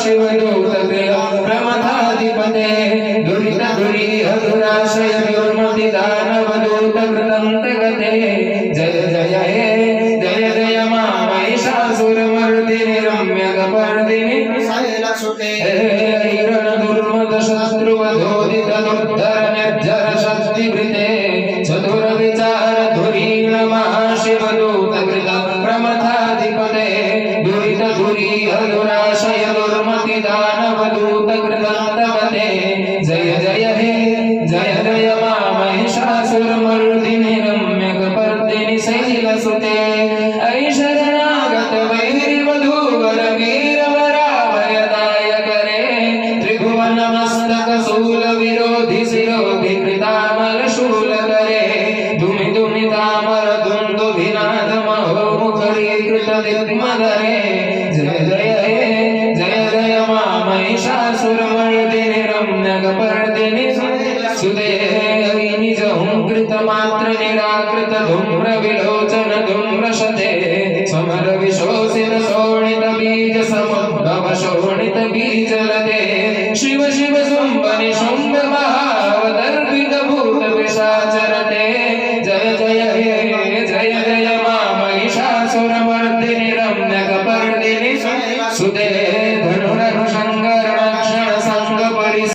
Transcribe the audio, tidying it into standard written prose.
शिवदूत प्रमथाधिपते दुरित दुरीहदुराशय दुर्मति दानवदूत कृतंतगते जय जय हे जय जय मा महिषासुरमर्दिनि रम्यकपर्दिनि शैलसुते हिरण दुर्मद शत्रुवधोदित दुर्धर निर्जर शक्तिभृते चतुर विचार धुरीण महाशिवदूत कृत प्रमथाधिपते दुरित दुरीहदुराशय दुर्मति दानवदूत कृतंतगते जय जय हे जय जय मा महिषासुरमर्दिनि रम्यकपर्दिनि शैलसुते ऐ शरणागत वैरिवधूवर वीरवराभयदायक रे त्रिभुवन मस्तक शूल विरोधि शिरोधि कृतामल शूल करे धुमि धुमि तामर दुन्दुभिनाद महो मुखरीकृत दिग्मदरे जय जय हे जय जय मा महिषासुरमर्दिनि रम्यकपर्दिनि सुदे निज हुंकृत मात्र निराकृत धूम्र विलोचन धूम्र शते समर विशोषित शोणित बीज समुद्भव शोणित बीज लते